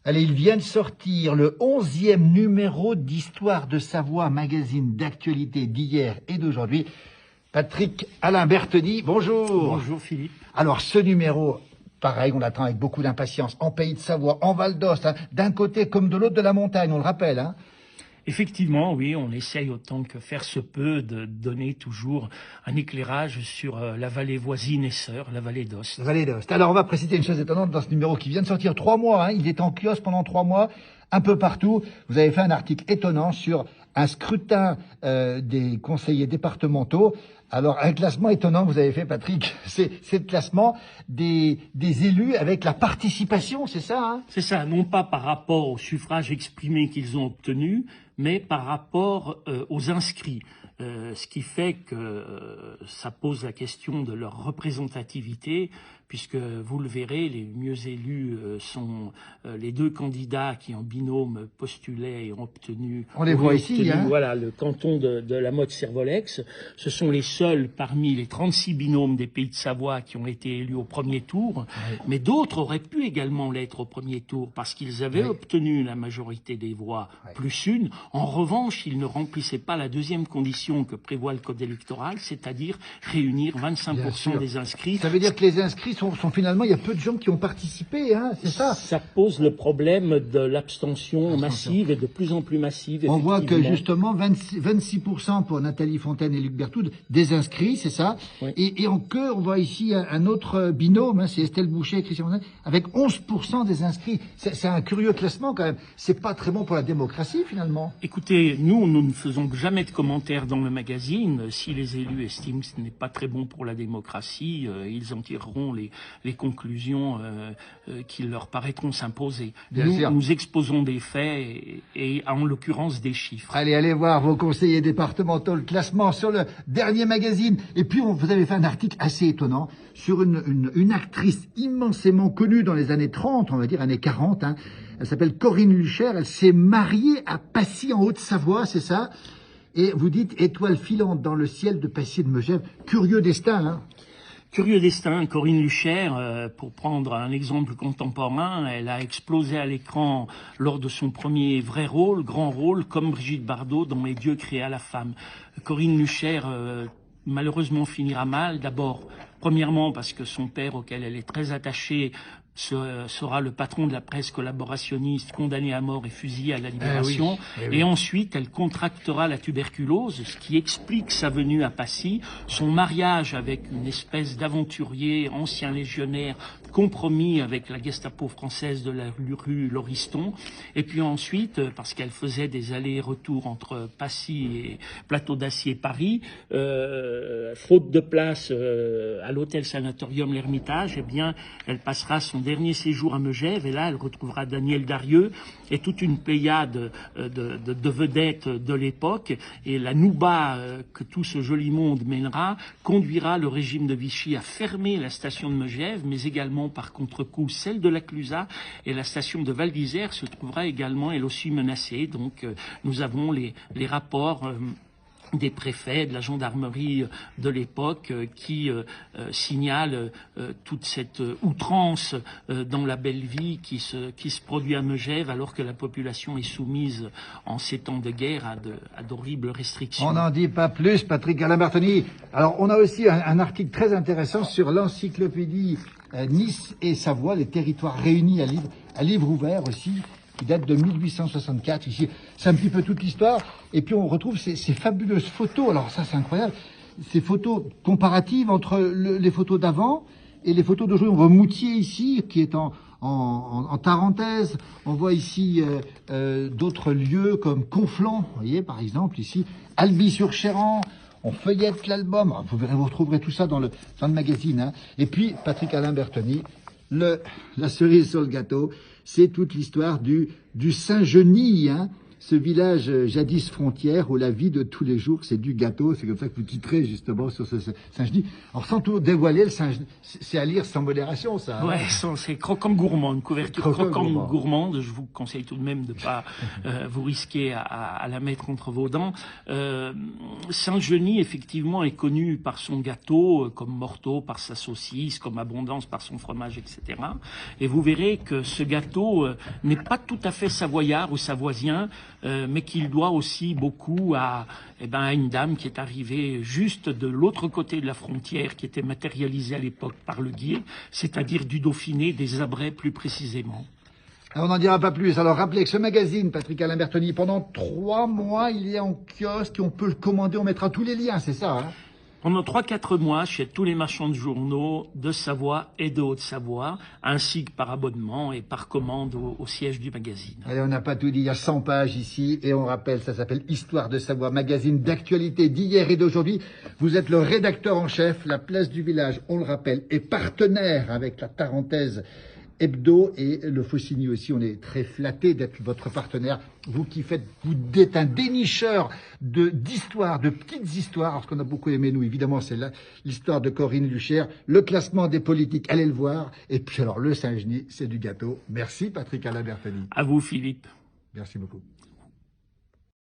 Allez, il vient de sortir le 11e numéro d'Histoire de Savoie, magazine d'actualité d'hier et d'aujourd'hui. Patrick Alain Bertheny, bonjour. Bonjour Philippe. Alors ce numéro, pareil, on l'attend avec beaucoup d'impatience, en Pays de Savoie, en Val d'Ost, d'un côté comme de l'autre de la montagne, on le rappelle. Effectivement, oui, on essaye autant que faire se peut de donner toujours un éclairage sur la vallée voisine et sœur, la vallée d'Ost. La vallée d'Ost. Alors on va préciser une chose étonnante dans ce numéro qui vient de sortir 3 mois, il est en kiosque pendant 3 mois, un peu partout. Vous avez fait un article étonnant sur un scrutin des conseillers départementaux. Alors, un classement étonnant que vous avez fait, Patrick, c'est le classement des élus avec la participation, c'est ça C'est ça, non pas par rapport au suffrage exprimé qu'ils ont obtenu, mais par rapport aux inscrits. Ce qui fait que ça pose la question de leur représentativité, puisque vous le verrez, les mieux élus sont les 2 candidats qui en binôme postulaient et ont obtenu... On les voit ici, Voilà, le canton de la Motte-Servolex. Ce sont les seuls parmi les 36 binômes des Pays de Savoie qui ont été élus au premier tour, mais d'autres auraient pu également l'être au premier tour, parce qu'ils avaient obtenu la majorité des voix, plus une. En revanche, ils ne remplissaient pas la deuxième condition que prévoit le code électoral, c'est-à-dire réunir 25% des inscrits. Ça veut dire que les inscrits sont finalement, il y a peu de gens qui ont participé, c'est ça? Ça pose le problème de l'abstention massive et de plus en plus massive. On voit que justement 26% pour Nathalie Fontaine et Luc Berthoud, des inscrits, c'est ça. Oui. Et en queue, on voit ici un autre binôme, c'est Estelle Boucher et Christian Fontaine, avec 11% des inscrits. C'est un curieux classement quand même. C'est pas très bon pour la démocratie finalement. Écoutez, nous ne faisons jamais de commentaires dans le magazine. Si les élus estiment que ce n'est pas très bon pour la démocratie, ils en tireront les conclusions qui leur paraîtront s'imposer. Nous exposons des faits et en l'occurrence des chiffres. Allez voir vos conseillers départementaux, le classement sur le dernier magazine. Et puis vous avez fait un article assez étonnant sur une actrice immensément connue dans les années 30, on va dire années 40. Elle s'appelle Corinne Lucher, elle s'est mariée à Passy en Haute-Savoie, c'est ça? Et vous dites étoile filante dans le ciel de Passy de Megève. Curieux destin, Curieux destin, Corinne Lucher, pour prendre un exemple contemporain, elle a explosé à l'écran lors de son premier vrai rôle, grand rôle, comme Brigitte Bardot dans Les dieux créa la femme. Corinne Lucher, malheureusement, finira mal. D'abord, premièrement, parce que son père, auquel elle est très attachée, sera le patron de la presse collaborationniste, condamné à mort et fusillé à la Libération. Et ensuite, elle contractera la tuberculose, ce qui explique sa venue à Passy, son mariage avec une espèce d'aventurier, ancien légionnaire, compromis avec la Gestapo française de la rue Lauriston. Et puis ensuite, parce qu'elle faisait des allers-retours entre Passy et Plateau d'Acier Paris, faute de place à l'hôtel sanatorium L'Ermitage, eh bien, elle passera son dernier séjour à Megève, et là, elle retrouvera Daniel Darieux et toute une pléiade de vedettes de l'époque. Et la nouba que tout ce joli monde mènera conduira le régime de Vichy à fermer la station de Megève, mais également par contre-coup celle de la Clusaz, et la station de Val d'Isère se trouvera également elle aussi menacée. Donc nous avons les rapports des préfets, de la gendarmerie de l'époque qui signalent toute cette outrance dans la belle vie qui se produit à Megève, alors que la population est soumise en ces temps de guerre à d'horribles restrictions. On n'en dit pas plus, Patrick Alain Bertheny. Alors on a aussi un article très intéressant sur l'encyclopédie Nice et Savoie, les territoires réunis à livre ouvert aussi, qui date de 1864. Ici, c'est un petit peu toute l'histoire. Et puis, on retrouve ces fabuleuses photos. Alors ça, c'est incroyable. Ces photos comparatives entre les photos d'avant et les photos d'aujourd'hui. On voit Moutier ici, qui est en Tarentaise. On voit ici d'autres lieux comme Conflans, vous voyez, par exemple, ici. Alby-sur-Chéran. On feuillette l'album. Vous retrouverez tout ça dans le magazine. Et puis, Patrick Alain Bertheny, la cerise sur le gâteau, c'est toute l'histoire du Saint-Genis, ce village jadis frontière où la vie de tous les jours, c'est du gâteau. C'est comme ça que vous titrez justement sur ce Saint-Genis. Alors sans tout dévoiler, le Saint-Genis, c'est à lire sans modération, ça. Ouais, c'est croquant gourmand, une couverture croquant gourmande. Je vous conseille tout de même de pas vous risquer à la mettre entre vos dents. Saint-Genis, effectivement, est connu par son gâteau, comme Morteau par sa saucisse, comme Abondance par son fromage, etc. Et vous verrez que ce gâteau n'est pas tout à fait savoyard ou savoisien, mais qu'il doit aussi beaucoup à une dame qui est arrivée juste de l'autre côté de la frontière, qui était matérialisée à l'époque par le Guiers, c'est-à-dire du Dauphiné, des Abrais plus précisément. Alors, on n'en dira pas plus. Alors, rappelez que ce magazine, Patrick Alain Bertoni, pendant 3 mois, il est en kiosque et on peut le commander, on mettra tous les liens, c'est ça, hein? Pendant 3-4 mois, chez tous les marchands de journaux de Savoie et de Haute-Savoie, ainsi que par abonnement et par commande au siège du magazine. Allez, on n'a pas tout dit, il y a 100 pages ici, et on rappelle, ça s'appelle Histoire de Savoie, magazine d'actualité d'hier et d'aujourd'hui. Vous êtes le rédacteur en chef, la Place du Village, on le rappelle, est partenaire avec la Tarentaise Hebdo et le Faucigny aussi. On est très flattés d'être votre partenaire. Vous êtes un dénicheur d'histoires, de petites histoires. Alors, ce qu'on a beaucoup aimé, nous, évidemment, c'est l'histoire de Corinne Luchère, le classement des politiques, allez le voir. Et puis, alors, le Saint-Genis, c'est du gâteau. Merci, Patrick Alain Bertoni. À vous, Philippe. Merci beaucoup.